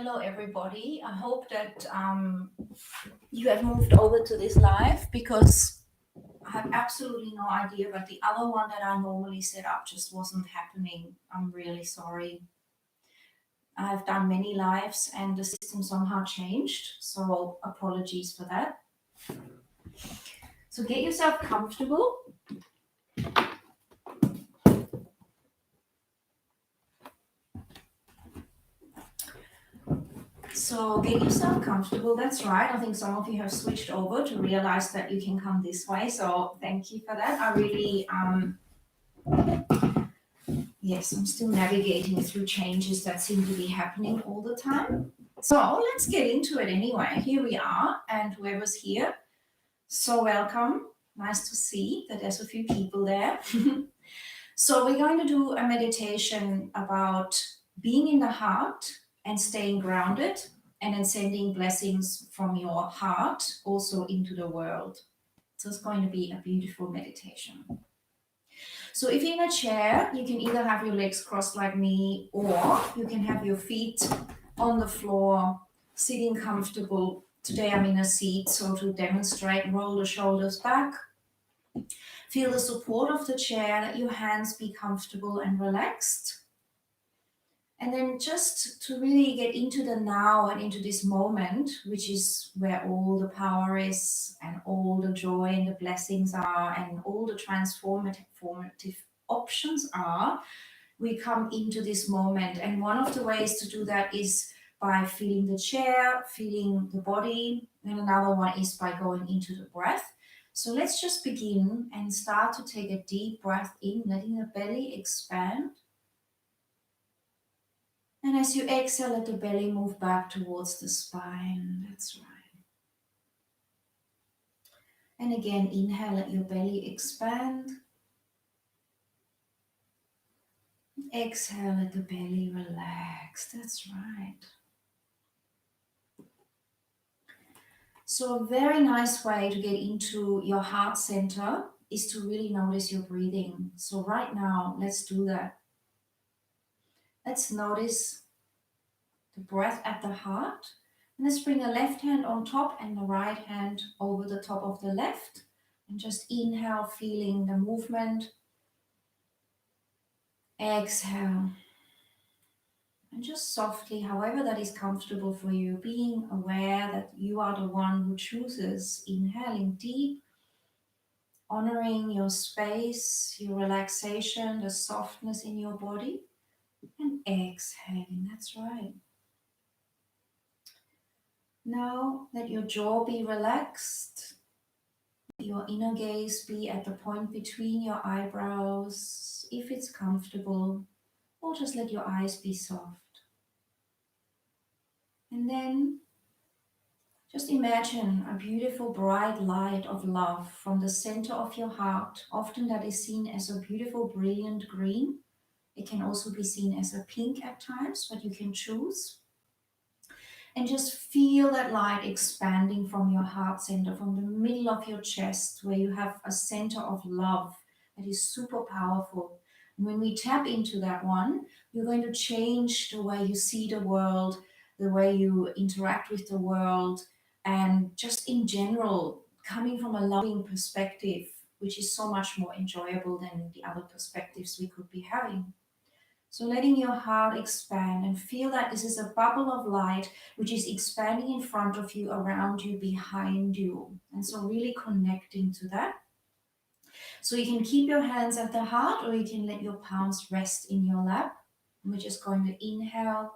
Hello, everybody. I hope that you have moved over to this live because I have absolutely no idea, but the other one that I normally set up just wasn't happening. I'm really sorry. I've done many lives and the system somehow changed, so apologies for that. So get yourself comfortable. So get yourself comfortable. That's right. I think some of you have switched over to realize that you can come this way. So thank you for that. I really, yes, I'm still navigating through changes that seem to be happening all the time. So let's get into it anyway. Here we are, and whoever's here, so welcome. Nice to see that there's a few people there. So we're going to do a meditation about being in the heart and staying grounded and then sending blessings from your heart also into the world. So it's going to be a beautiful meditation. So if you're in a chair, you can either have your legs crossed like me, or you can have your feet on the floor, sitting comfortable. Today I'm in a seat, so to demonstrate, roll the shoulders back. Feel the support of the chair, let your hands be comfortable and relaxed. And then just to really get into the now and into this moment, which is where all the power is and all the joy and the blessings are and all the transformative options are, we come into this moment. And one of the ways to do that is by feeling the chair, feeling the body, and another one is by going into the breath. So let's just begin and start to take a deep breath in, letting the belly expand. And as you exhale, let the belly move back towards the spine. That's right. And again, inhale, let your belly expand. Exhale, let the belly relax. That's right. So a very nice way to get into your heart center is to really notice your breathing. So right now, let's do that. Let's notice the breath at the heart. And let's bring the left hand on top and the right hand over the top of the left. And just inhale, feeling the movement. Exhale. And just softly, however that is comfortable for you, being aware that you are the one who chooses, inhaling deep, honoring your space, your relaxation, the softness in your body, and exhaling. That's right. Now let your jaw be relaxed, your inner gaze be at the point between your eyebrows, if it's comfortable, or just let your eyes be soft. And then just imagine a beautiful bright light of love from the center of your heart. Often that is seen as a beautiful brilliant green. It can also be seen as a pink at times, but you can choose. And just feel that light expanding from your heart center, from the middle of your chest, where you have a center of love that is super powerful. And when we tap into that one, you're going to change the way you see the world, the way you interact with the world, and just in general, coming from a loving perspective, which is so much more enjoyable than the other perspectives we could be having. So letting your heart expand and feel that this is a bubble of light which is expanding in front of you, around you, behind you. And so really connecting to that. So you can keep your hands at the heart, or you can let your palms rest in your lap. And we're just going to inhale.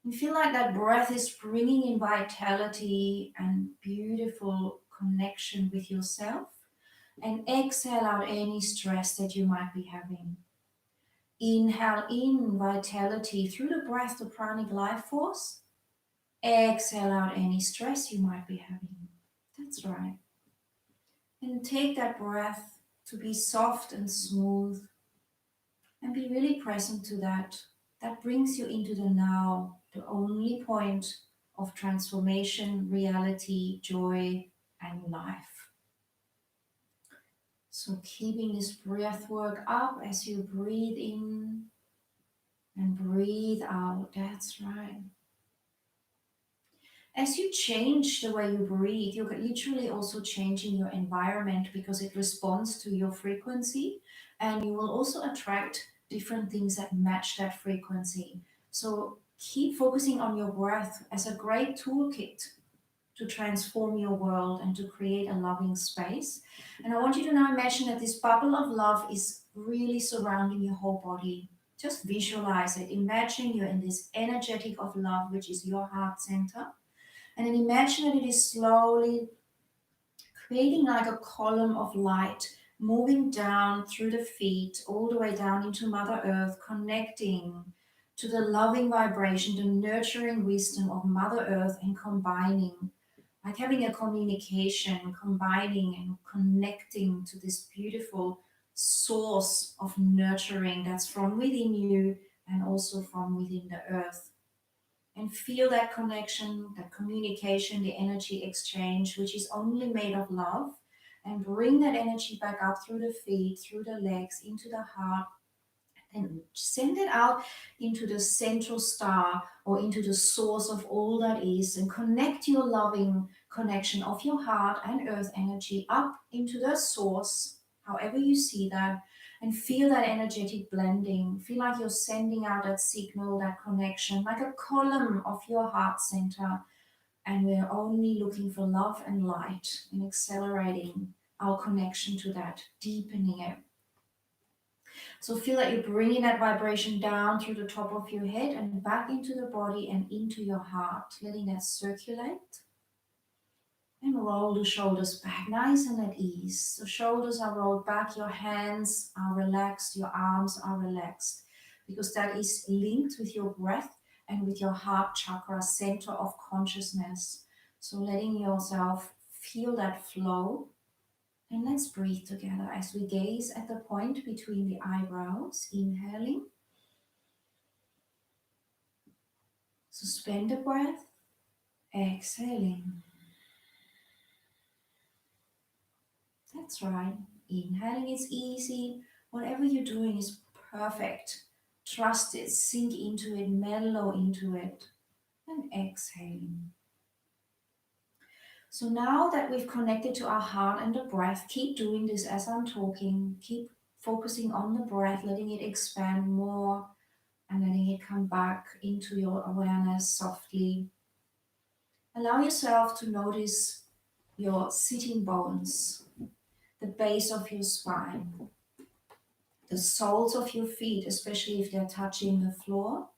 And feel like that breath is bringing in vitality and beautiful connection with yourself. And exhale out any stress that you might be having. Inhale in vitality through the breath, the pranic life force. Exhale out any stress you might be having. That's right. And take that breath to be soft and smooth, and be really present to that. That brings you into the now, the only point of transformation, reality, joy, and life. So keeping this breath work up as you breathe in and breathe out. That's right. As you change the way you breathe, you're literally also changing your environment because it responds to your frequency, and you will also attract different things that match that frequency. So keep focusing on your breath as a great toolkit to transform your world and to create a loving space. And I want you to now imagine that this bubble of love is really surrounding your whole body. Just visualize it. Imagine you're in this energetic of love, which is your heart center. And then imagine that it is slowly creating like a column of light moving down through the feet, all the way down into Mother Earth, connecting to the loving vibration, the nurturing wisdom of Mother Earth, and combining, like having a communication, combining and connecting to this beautiful source of nurturing that's from within you and also from within the earth, and feel that connection, that communication, the energy exchange, which is only made of love. And bring that energy back up through the feet, through the legs, into the heart, and send it out into the central star or into the source of all that is, and connect your loving connection of your heart and earth energy up into the source, however you see that, and feel that energetic blending. Feel like you're sending out that signal, that connection, like a column of your heart center. And we're only looking for love and light and accelerating our connection to that, deepening it. So feel that you're bringing that vibration down through the top of your head and back into the body and into your heart, letting that circulate. And roll the shoulders back, nice and at ease. The shoulders are rolled back, your hands are relaxed, your arms are relaxed, because that is linked with your breath and with your heart chakra, center of consciousness. So letting yourself feel that flow. And let's breathe together as we gaze at the point between the eyebrows, inhaling. Suspend the breath, exhaling. That's right. Inhaling is easy. Whatever you're doing is perfect. Trust it, sink into it, mellow into it. And exhaling. So now that we've connected to our heart and the breath, keep doing this as I'm talking. Keep focusing on the breath, letting it expand more and letting it come back into your awareness softly. Allow yourself to notice your sitting bones, the base of your spine, the soles of your feet, especially if they're touching the floor.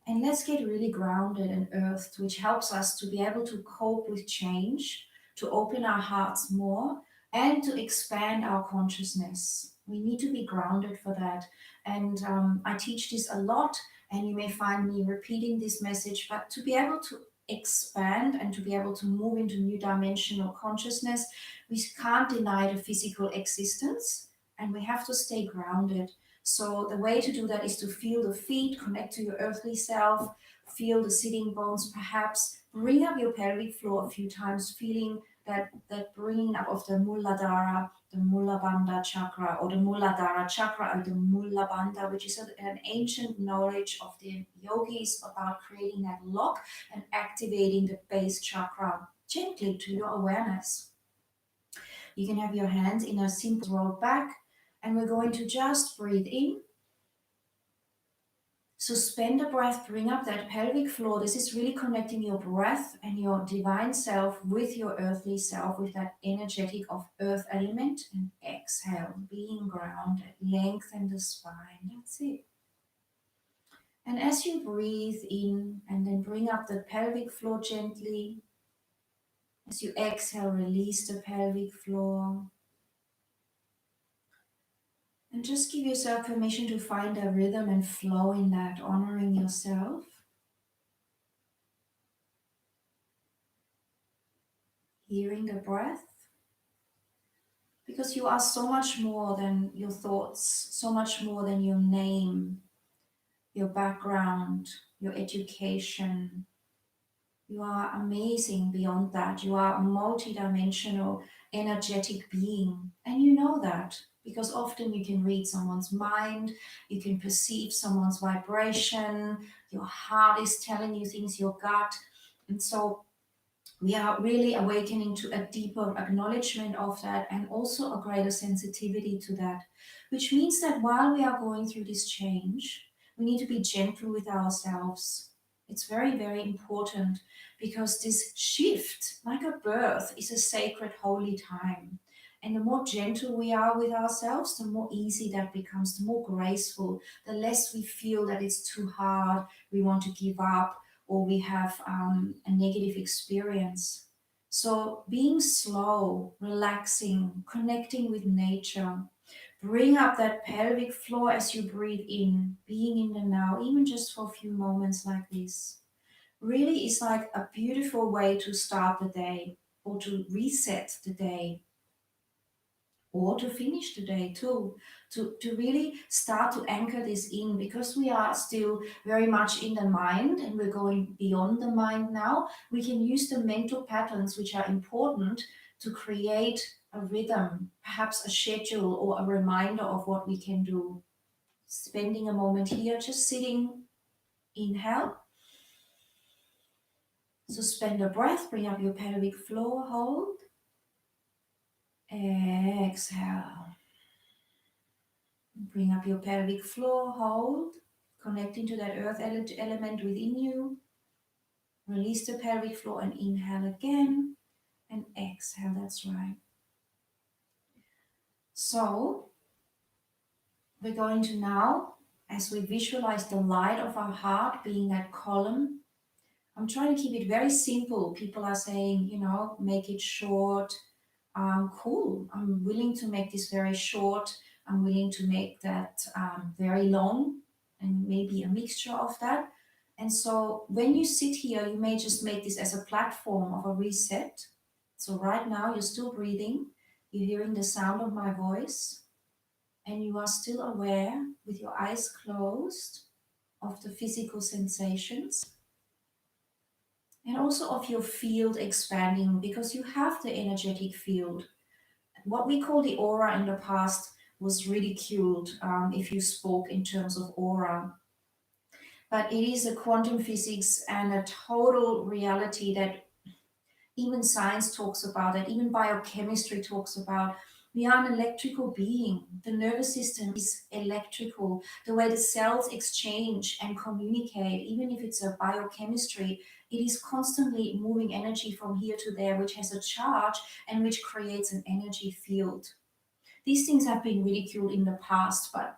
And let's get really grounded and earthed, which helps us to be able to cope with change, to open our hearts more, and to expand our consciousness. We need to be grounded for that. And I teach this a lot, and you may find me repeating this message, but to be able to expand and to be able to move into new dimensional consciousness, we can't deny the physical existence, and we have to stay grounded. So the way to do that is to feel the feet, connect to your earthly self, feel the sitting bones, perhaps bring up your pelvic floor a few times, feeling that bringing up of the Muladhara, the Mulabandha chakra, or the Muladhara chakra, or the Mulabandha, which is an ancient knowledge of the yogis about creating that lock and activating the base chakra gently to your awareness. You can have your hands in a simple roll back, and we're going to just breathe in. Suspend the breath, bring up that pelvic floor. This is really connecting your breath and your divine self with your earthly self, with that energetic of earth element. And exhale, being grounded, lengthen the spine. That's it. And as you breathe in and then bring up the pelvic floor gently, as you exhale, release the pelvic floor. And just give yourself permission to find a rhythm and flow in that, honoring yourself. Hearing the breath. Because you are so much more than your thoughts, so much more than your name, your background, your education. You are amazing beyond that. You are a multidimensional, energetic being. And you know that because often you can read someone's mind, you can perceive someone's vibration, your heart is telling you things, your gut. And so we are really awakening to a deeper acknowledgement of that and also a greater sensitivity to that, which means that while we are going through this change, we need to be gentle with ourselves. It's very, very important because this shift, like a birth, is a sacred, holy time. And the more gentle we are with ourselves, the more easy that becomes, the more graceful, the less we feel that it's too hard, we want to give up, or we have a negative experience. So, being slow, relaxing, connecting with nature, bring up that pelvic floor as you breathe in, being in the now, even just for a few moments like this, really is like a beautiful way to start the day or to reset the day or to finish the day too, to really start to anchor this in, because we are still very much in the mind and we're going beyond the mind now. We can use the mental patterns which are important to create a rhythm, perhaps a schedule or a reminder of what we can do. Spending a moment here, just sitting, inhale, suspend the breath, bring up your pelvic floor, hold, exhale. Bring up your pelvic floor, hold, connecting to that earth element within you. Release the pelvic floor and inhale again and exhale. That's right. So we're going to now, as we visualize the light of our heart being that column, I'm trying to keep it very simple. People are saying, make it short. Cool. I'm willing to make this very short. I'm willing to make that very long, and maybe a mixture of that. And so when you sit here, you may just make this as a platform of a reset. So right now, you're still breathing, you're hearing the sound of my voice, and you are still aware with your eyes closed of the physical sensations and also of your field expanding, because you have the energetic field. What we call the aura in the past was ridiculed if you spoke in terms of aura. But it is a quantum physics and a total reality that even science talks about, that even biochemistry talks about. We are an electrical being. The nervous system is electrical. The way the cells exchange and communicate, even if it's a biochemistry, it is constantly moving energy from here to there, which has a charge and which creates an energy field. These things have been ridiculed in the past, but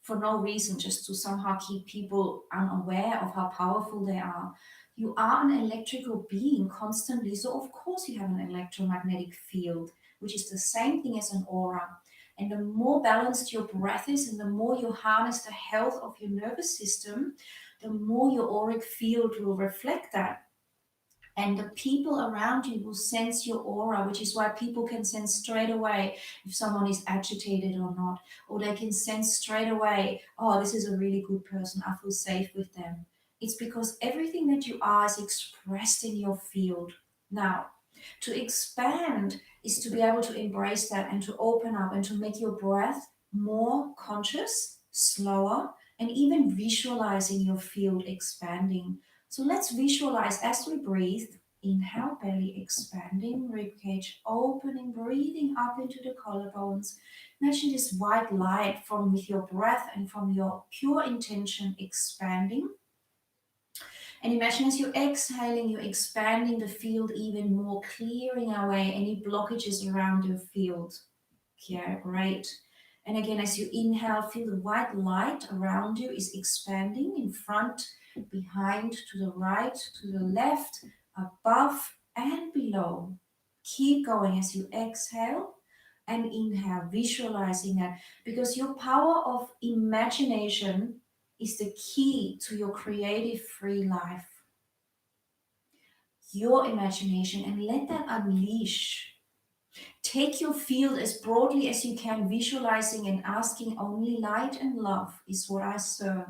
for no reason, just to somehow keep people unaware of how powerful they are. You are an electrical being constantly, so of course you have an electromagnetic field, which is the same thing as an aura. And the more balanced your breath is, and the more you harness the health of your nervous system, the more your auric field will reflect that. And the people around you will sense your aura, which is why people can sense straight away if someone is agitated or not, or they can sense straight away, oh, this is a really good person, I feel safe with them. It's because everything that you are is expressed in your field. Now, to expand is to be able to embrace that and to open up and to make your breath more conscious, slower, and even visualizing your field expanding. So let's visualize as we breathe. Inhale, belly expanding, ribcage opening, breathing up into the collarbones. Imagine this white light from with your breath and from your pure intention expanding. And imagine as you're exhaling, you're expanding the field even more, clearing away any blockages around your field. Yeah, great. And again, as you inhale, feel the white light around you is expanding in front, behind, to the right, to the left, above, and below. Keep going as you exhale and inhale, visualizing that, because your power of imagination is the key to your creative free life. Your imagination, and let that unleash. Take your field as broadly as you can, visualizing and asking only light and love is what I serve.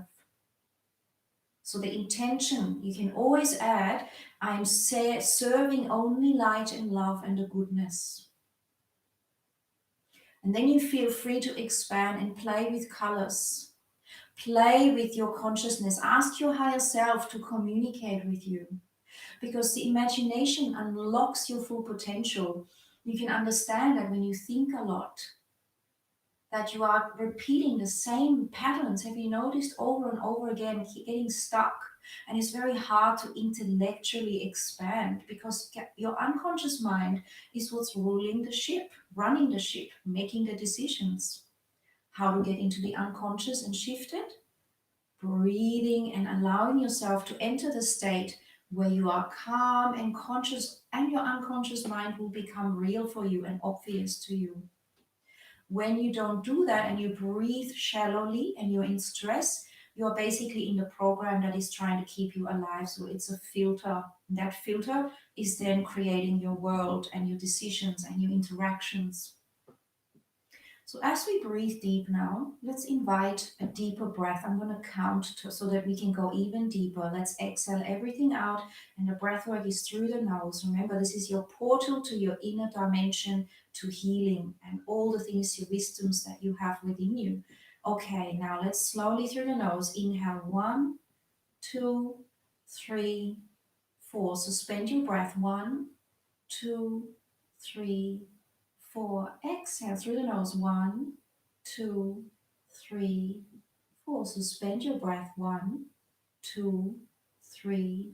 So the intention, you can always add, I'm serving only light and love and the goodness. And then you feel free to expand and play with colors. Play with your consciousness. Ask your higher self to communicate with you. because the imagination unlocks your full potential. You can understand that when you think a lot, that you are repeating the same patterns. Have you noticed over and over again, keep getting stuck? And it's very hard to intellectually expand because your unconscious mind is what's ruling the ship, running the ship, making the decisions. How to get into the unconscious and shift it? Breathing and allowing yourself to enter the state where you are calm and conscious, and your unconscious mind will become real for you and obvious to you. When you don't do that and you breathe shallowly and you're in stress, you're basically in the program that is trying to keep you alive. So it's a filter. That filter is then creating your world and your decisions and your interactions. So as we breathe deep now, let's invite a deeper breath. I'm going to count so that we can go even deeper. Let's exhale everything out, and the breath work is through the nose. Remember, this is your portal to your inner dimension, to healing and all the things, your wisdoms that you have within you. Okay, now let's slowly through the nose. Inhale, 1, 2, 3, 4. Suspend your breath. 1, 2, 3, 4. Exhale through the nose. 1, 2, 3, 4. Suspend your breath. 1, 2, 3,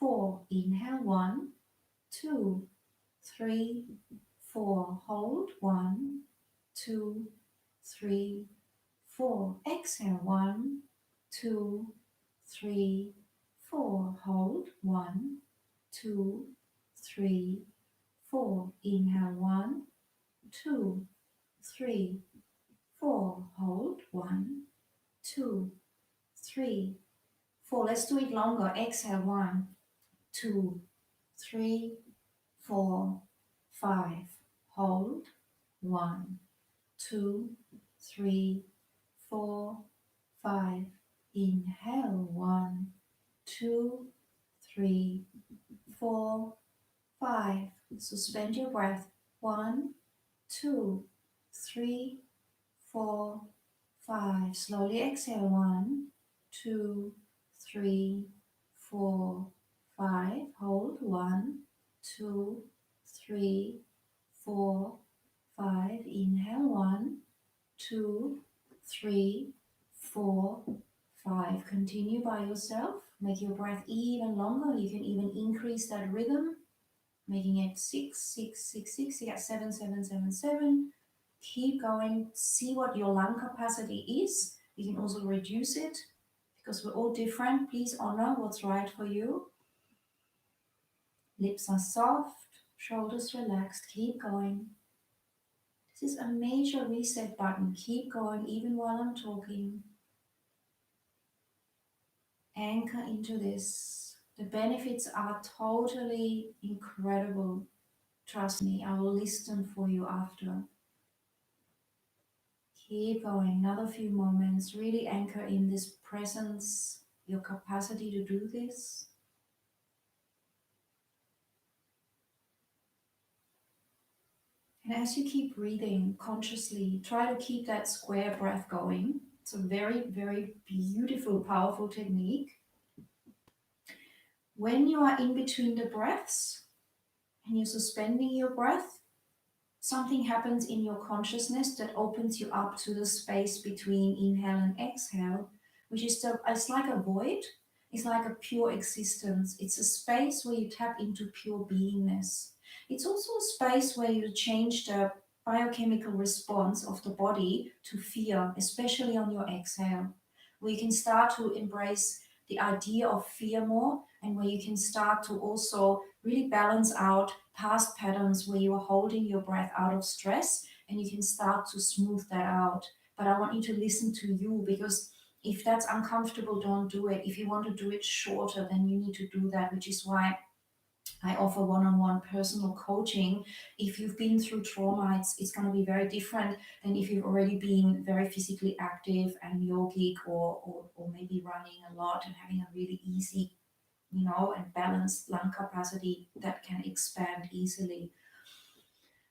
4. Inhale. 1, 2, 3, 4. Hold. 1, 2, 3, 4. Exhale. 1, 2, 3, 4. Hold. 1, 2, 3, 4. Inhale. 1, 2, 3, 4. Hold. 1, 2, 3, 4. Let's do it longer. Exhale. 1, 2, 3, 4, 5. Hold. 1, 2, 3, 4, 5. Inhale. 1, 2, 3, 4, 5. Suspend your breath. 1, 2, 3, 4, 5. Slowly exhale. 1, 2, 3, 4, 5. Hold. 1, 2, 3, 4, 5. Inhale. 1, 2, 3, 4, 5. Continue by yourself. Make your breath even longer. You can even increase that rhythm, making it 6, 6, 6, 6. You got 7, 7, 7, 7. Keep going. See what your lung capacity is. You can also reduce it because we're all different. Please honor what's right for you. Lips are soft, shoulders relaxed. Keep going. This is a major reset button. Keep going even while I'm talking. Anchor into this. The benefits are totally incredible. Trust me, I will list them for you after. Keep going. Another few moments. Really anchor in this presence, your capacity to do this. And as you keep breathing consciously, try to keep that square breath going. It's a very, very beautiful, powerful technique. When you are in between the breaths and you're suspending your breath, something happens in your consciousness that opens you up to the space between inhale and exhale, which is it's like a void. It's like a pure existence. It's a space where you tap into pure beingness. It's also a space where you change the biochemical response of the body to fear, especially on your exhale, where you can start to embrace the idea of fear more, and where you can start to also really balance out past patterns where you are holding your breath out of stress, and you can start to smooth that out. But I want you to listen to you, because if that's uncomfortable, don't do it. If you want to do it shorter, then you need to do that, which is why I offer one-on-one personal coaching. If you've been through trauma, it's going to be very different than if you've already been very physically active and yogic, or maybe running a lot and having a really easy, and balanced lung capacity that can expand easily.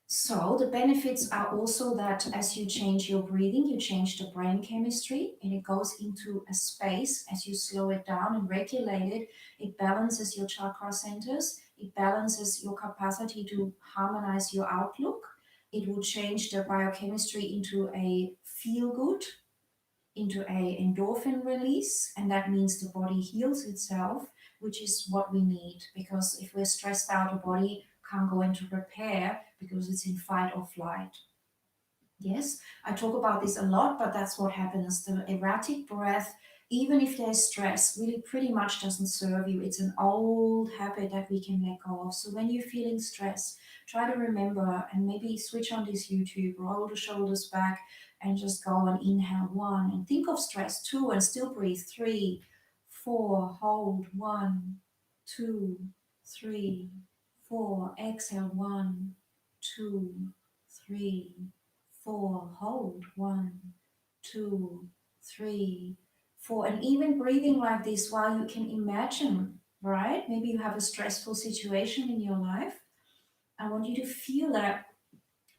So the benefits are also that as you change your breathing, you change the brain chemistry and it goes into a space as you slow it down and regulate it. It balances your chakra centers. It balances your capacity to harmonize your outlook. It will change the biochemistry into a feel good, into a endorphin release, and that means the body heals itself, which is what we need, because if we're stressed out, the body can't go into repair because it's in fight or flight. Yes, I talk about this a lot, but that's what happens. The erratic breath, even if there's stress, really pretty much doesn't serve you. It's an old habit that we can let go of. So when you're feeling stress, try to remember and maybe switch on this YouTube, roll the shoulders back, and just go and inhale one. And think of stress two, and still breathe three, four, hold one, two, three, four, exhale one, two, three, four, hold one, two, three, four. And even breathing like this while you can imagine, right? Maybe you have a stressful situation in your life. I want you to feel that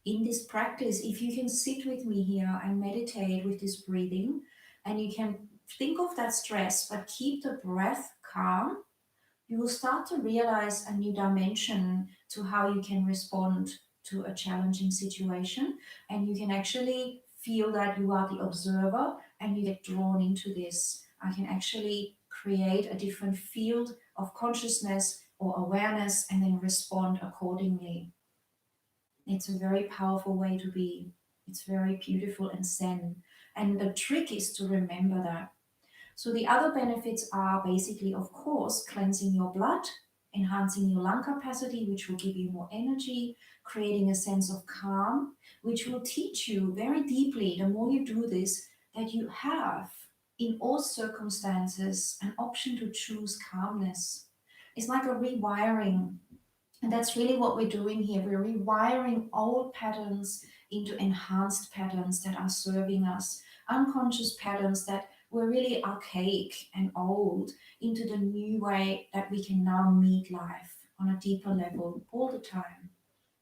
in this practice, if you can sit with me here and meditate with this breathing, and you can think of that stress, but keep the breath calm, you will start to realize a new dimension to how you can respond to a challenging situation. And you can actually feel that you are the observer and you get drawn into this. I can actually create a different field of consciousness or awareness and then respond accordingly. It's a very powerful way to be. It's very beautiful and zen. And the trick is to remember that. So the other benefits are basically, of course, cleansing your blood, enhancing your lung capacity, which will give you more energy, creating a sense of calm, which will teach you very deeply, the more you do this, that you have in all circumstances an option to choose calmness. It's like a rewiring, and that's really what we're doing here. We're rewiring old patterns into enhanced patterns that are serving us, unconscious patterns that were really archaic and old, into the new way that we can now meet life on a deeper level all the time.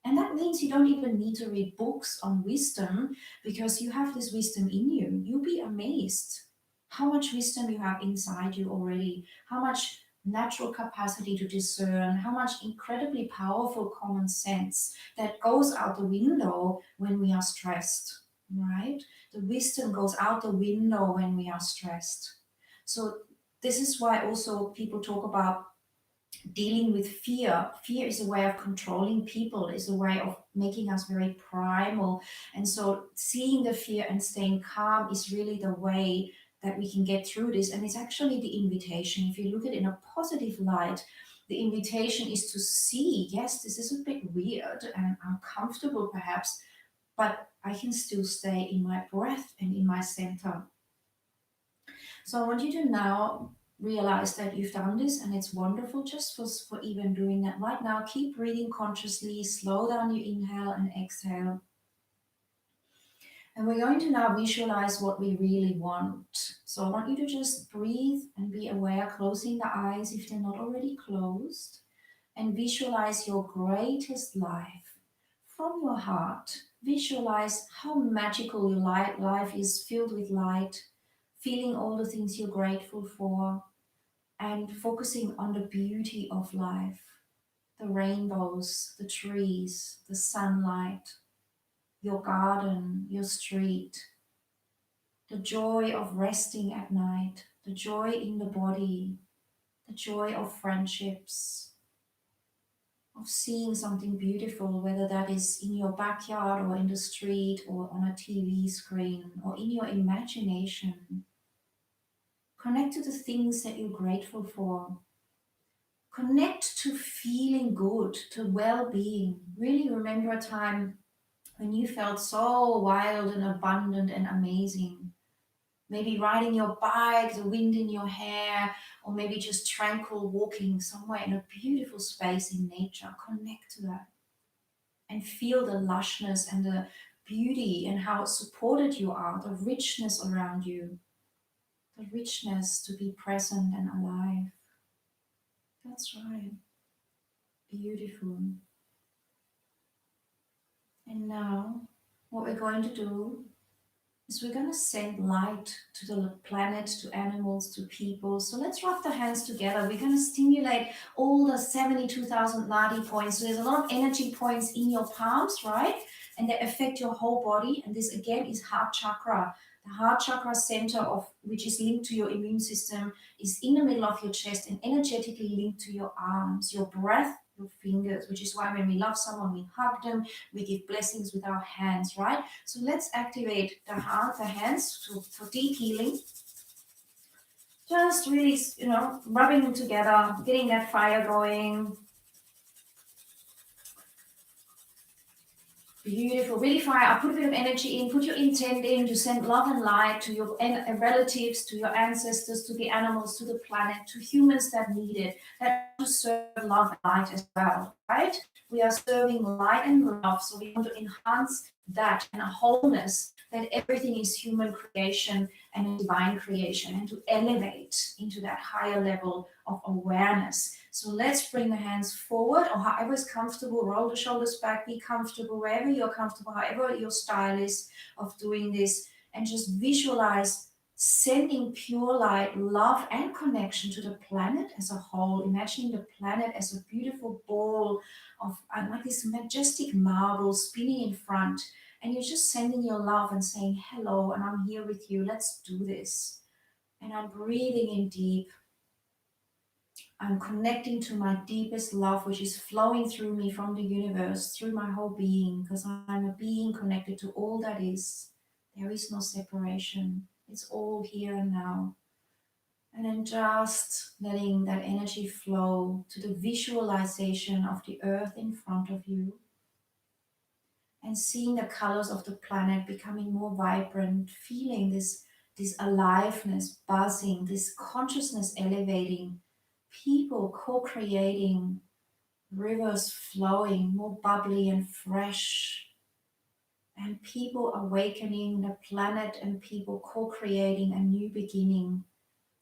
And that means you don't even need to read books on wisdom because you have this wisdom in you. You'll be amazed how much wisdom you have inside you already, how much natural capacity to discern, how much incredibly powerful common sense that goes out the window when we are stressed, right? The wisdom goes out the window when we are stressed. So, this is why also people talk about dealing with fear. Fear is a way of controlling people, is a way of making us very primal. And so seeing the fear and staying calm is really the way that we can get through this. And it's actually the invitation. If you look at it in a positive light, the invitation is to see, yes, this is a bit weird and uncomfortable perhaps, but I can still stay in my breath and in my center. So I want you to now realize that you've done this and it's wonderful just for even doing that right now. Keep breathing consciously, slow down your inhale and exhale. And we're going to now visualize what we really want. So I want you to just breathe and be aware, closing the eyes if they're not already closed, and visualize your greatest life from your heart. Visualize how magical your life is, filled with light, feeling all the things you're grateful for, and focusing on the beauty of life, the rainbows, the trees, the sunlight, your garden, your street, the joy of resting at night, the joy in the body, the joy of friendships, of seeing something beautiful, whether that is in your backyard or in the street or on a TV screen or in your imagination. Connect to the things that you're grateful for. Connect to feeling good, to well being. Really remember a time when you felt so wild and abundant and amazing. Maybe riding your bike, the wind in your hair, or maybe just tranquil walking somewhere in a beautiful space in nature. Connect to that and feel the lushness and the beauty and how supported you are, the richness around you, the richness to be present and alive. That's right. Beautiful. And now, what we're going to do is we're going to send light to the planet, to animals, to people. So let's rub the hands together. We're going to stimulate all the 72,000 Nadi points. So there's a lot of energy points in your palms, right? And they affect your whole body. And this again is heart chakra. The heart chakra center of which is linked to your immune system is in the middle of your chest and energetically linked to your arms, your breath, your fingers, which is why when we love someone, we hug them, we give blessings with our hands, right? So let's activate the heart, the hands for deep healing. Just really, rubbing them together, getting that fire going. Beautiful, really fire up. Put a bit of energy in, put your intent in to send love and light to your relatives, to your ancestors, to the animals, to the planet, to humans that need it, that want to serve love and light as well, right? We are serving light and love, so we want to enhance that and a wholeness that everything is human creation and divine creation, and to elevate into that higher level of awareness. So let's bring the hands forward or however is comfortable, roll the shoulders back, be comfortable wherever you're comfortable, however your style is of doing this, and just visualize sending pure light, love, and connection to the planet as a whole. Imagining the planet as a beautiful ball of like this majestic marble spinning in front, and you're just sending your love and saying, hello, and I'm here with you. Let's do this. And I'm breathing in deep. I'm connecting to my deepest love, which is flowing through me from the universe, through my whole being, because I'm a being connected to all that is. There is no separation. It's all here and now. And then just letting that energy flow to the visualization of the earth in front of you, and seeing the colors of the planet becoming more vibrant, feeling this aliveness buzzing, this consciousness elevating, people co-creating, rivers flowing more bubbly and fresh, and people awakening, the planet and people co-creating a new beginning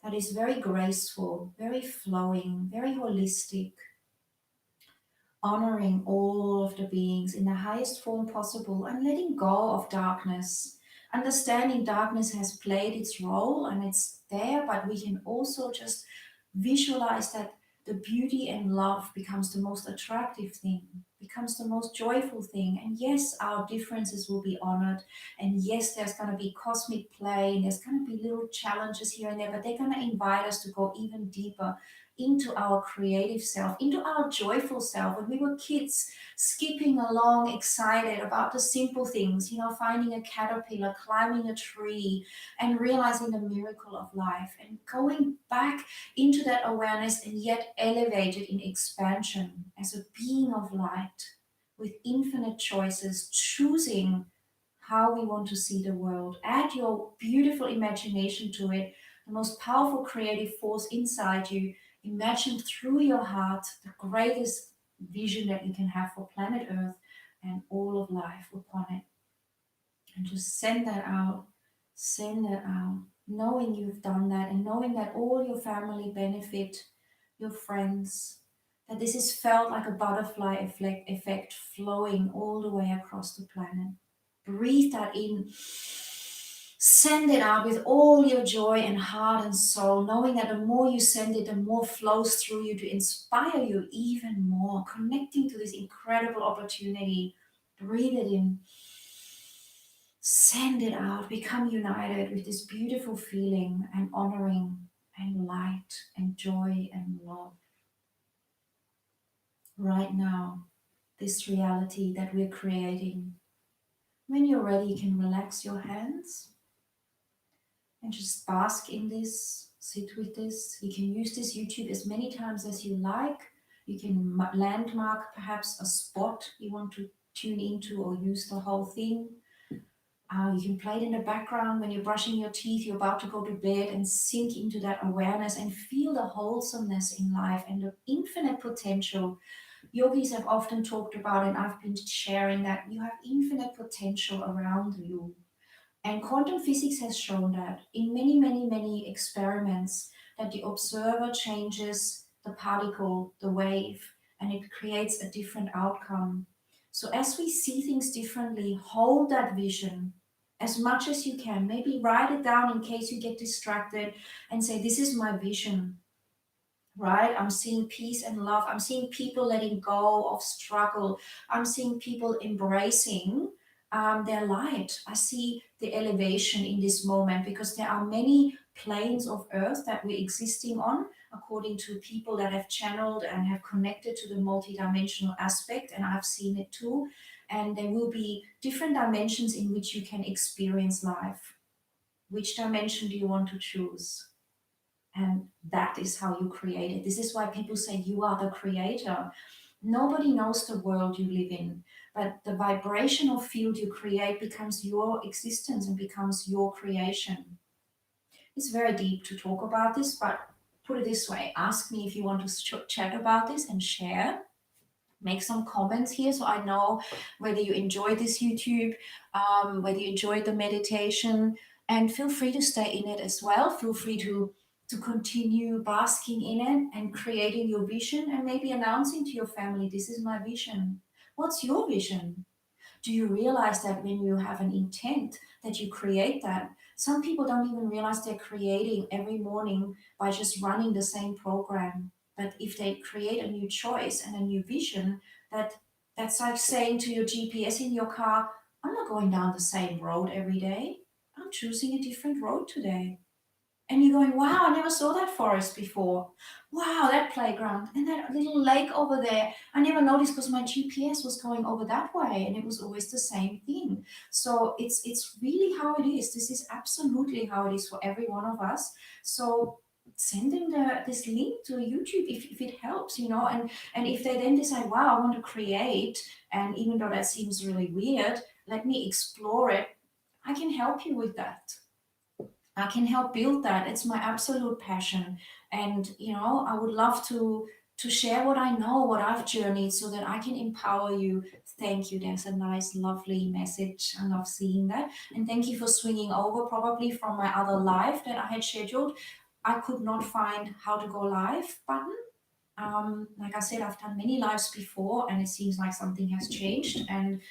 that is very graceful, very flowing, very holistic, honoring all of the beings in the highest form possible and letting go of darkness. Understanding darkness has played its role and it's there, but we can also just visualize that the beauty and love becomes the most attractive thing, becomes the most joyful thing. And yes, our differences will be honored. And yes, there's going to be cosmic play and there's going to be little challenges here and there, but they're going to invite us to go even deeper into our creative self, into our joyful self. When we were kids, skipping along, excited about the simple things, finding a caterpillar, climbing a tree, and realizing the miracle of life, and going back into that awareness and yet elevated in expansion as a being of light with infinite choices, choosing how we want to see the world. Add your beautiful imagination to it, the most powerful creative force inside you. Imagine through your heart the greatest vision that you can have for planet Earth and all of life upon it. And just send that out, knowing you've done that and knowing that all your family benefit, your friends, that this is felt like a butterfly effect flowing all the way across the planet. Breathe that in. Send it out with all your joy and heart and soul, knowing that the more you send it, the more flows through you to inspire you even more, connecting to this incredible opportunity. Breathe it in. Send it out. Become united with this beautiful feeling and honoring and light and joy and love. Right now, this reality that we're creating. When you're ready, you can relax your hands and just bask in this, sit with this. You can use this YouTube as many times as you like. You can landmark perhaps a spot you want to tune into or use the whole thing. You can play it in the background when you're brushing your teeth, you're about to go to bed, and sink into that awareness and feel the wholesomeness in life and the infinite potential. Yogis have often talked about, and I've been sharing, that you have infinite potential around you. And quantum physics has shown that in many, many, many experiments, that the observer changes the particle, the wave, and it creates a different outcome. So as we see things differently, hold that vision as much as you can. Maybe write it down in case you get distracted and say, this is my vision, right? I'm seeing peace and love. I'm seeing people letting go of struggle. I'm seeing people embracing their light. I see the elevation in this moment because there are many planes of earth that we're existing on, according to people that have channeled and have connected to the multidimensional aspect. And I've seen it too. And there will be different dimensions in which you can experience life. Which dimension do you want to choose? And that is how you create it. This is why people say you are the creator. Nobody knows the world you live in, but the vibrational field you create becomes your existence and becomes your creation. It's very deep to talk about this, but put it this way, ask me if you want to chat about this and share. Make some comments here so I know whether you enjoyed this YouTube, whether you enjoyed the meditation, and feel free to stay in it as well. Feel free to continue basking in it and creating your vision and maybe announcing to your family, this is my vision. What's your vision? Do you realize that when you have an intent that you create that? Some people don't even realize they're creating every morning by just running the same program. But if they create a new choice and a new vision, that's like saying to your GPS in your car, I'm not going down the same road every day. I'm choosing a different road today. And you're going, wow, I never saw that forest before. Wow, that playground and that little lake over there. I never noticed because my GPS was going over that way and it was always the same thing. So it's really how it is. This is absolutely how it is for every one of us. So send them this link to YouTube if it helps, and if they then decide, wow, I want to create, and even though that seems really weird, let me explore it. I can help you with that. I can help build that. It's my absolute passion. And I would love to share what I know, what I've journeyed so that I can empower you. Thank you. There's a nice, lovely message. I love seeing that. And thank you for swinging over probably from my other live that I had scheduled. I could not find how to go live button. Like I said, I've done many lives before and it seems like something has changed. And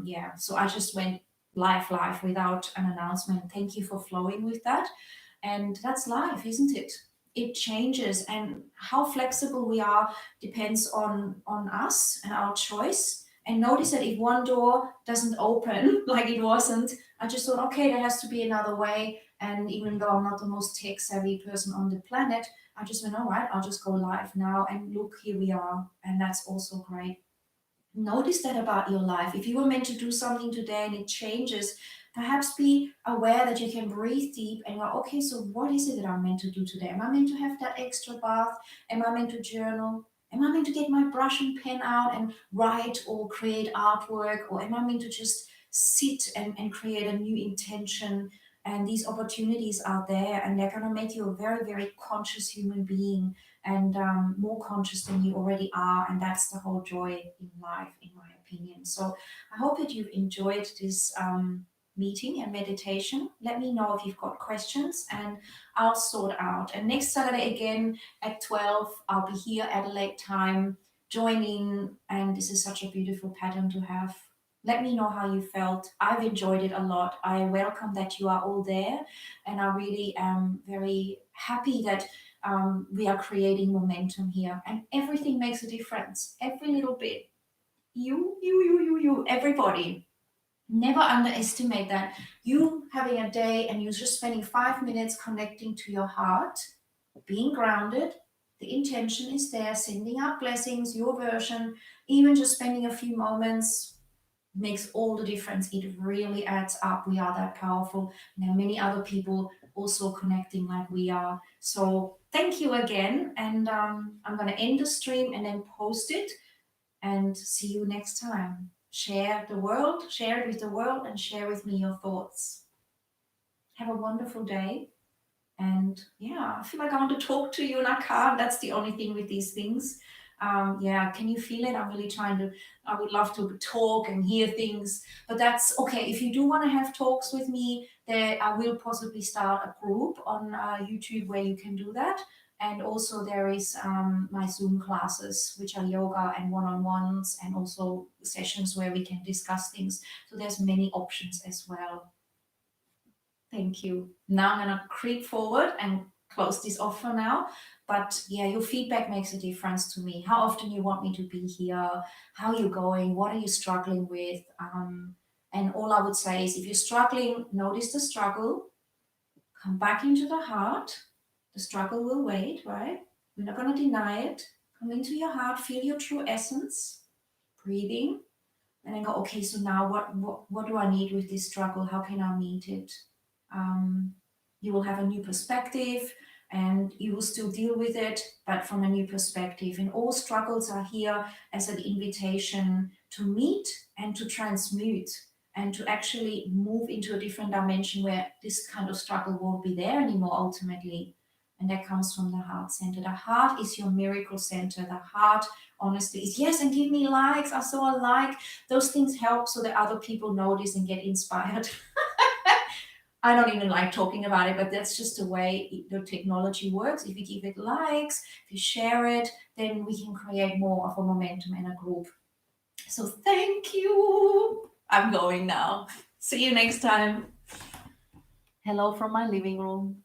yeah, so I just went live without an announcement. Thank you for flowing with that. And that's life, isn't it? It changes, and how flexible we are depends on us and our choice. And notice that if one door doesn't open like it wasn't, I just thought, okay, there has to be another way. And even though I'm not the most tech savvy person on the planet, I just went, all right, I'll just go live now. And look, here we are. And that's also great. Notice that about your life. If you were meant to do something today and it changes, perhaps be aware that you can breathe deep and go, okay, so what is it that I'm meant to do today? Am I meant to have that extra bath? Am I meant to journal? Am I meant to get my brush and pen out and write or create artwork? Or am I meant to just sit and create a new intention? And these opportunities are there, and they're going to make you a very, very conscious human being, and more conscious than you already are. And that's the whole joy in life, in my opinion. So I hope that you've enjoyed this meeting and meditation. Let me know if you've got questions and I'll sort out. And next Saturday again at 12, I'll be here Adelaide time. Join in. And this is such a beautiful pattern to have. Let me know how you felt. I've enjoyed it a lot. I welcome that you are all there. And I really am very happy that we are creating momentum here, and everything makes a difference. Every little bit. You, everybody. Never underestimate that. You having a day and you're just spending 5 minutes connecting to your heart, being grounded. The intention is there, sending out blessings, your version, even just spending a few moments makes all the difference. It really adds up. We are that powerful. And there are many other people also connecting like we are. So thank you again. And I'm going to end the stream and then post it, and see you next time. Share it with the world, and share with me your thoughts. Have a wonderful day. And yeah, I feel like I want to talk to you and I can't. That's the only thing with these things. Yeah, can you feel it? I'm really I would love to talk and hear things, but that's okay. If you do want to have talks with me, there I will possibly start a group on YouTube where you can do that. And also there is my Zoom classes, which are yoga and one-on-ones, and also sessions where we can discuss things. So there's many options as well. Thank you. Now I'm gonna creep forward and close this off for now. But yeah, your feedback makes a difference to me. How often you want me to be here? How are you going? What are you struggling with? And all I would say is, if you're struggling, notice the struggle. Come back into the heart. The struggle will wait, right? We're not going to deny it. Come into your heart, feel your true essence, breathing, and then go, okay, so now what do I need with this struggle? How can I meet it? Um, you will have a new perspective and you will still deal with it, but from a new perspective. And all struggles are here as an invitation to meet and to transmute and to actually move into a different dimension where this kind of struggle won't be there anymore ultimately. And that comes from the heart center. The heart is your miracle center. The heart, honestly, is yes, and give me likes. I saw a like. Those things help so that other people notice and get inspired. I don't even like talking about it, but that's just the way the technology works. If you give it likes, if you share it, then we can create more of a momentum in a group. So thank you. I'm going now. See you next time. Hello from my living room.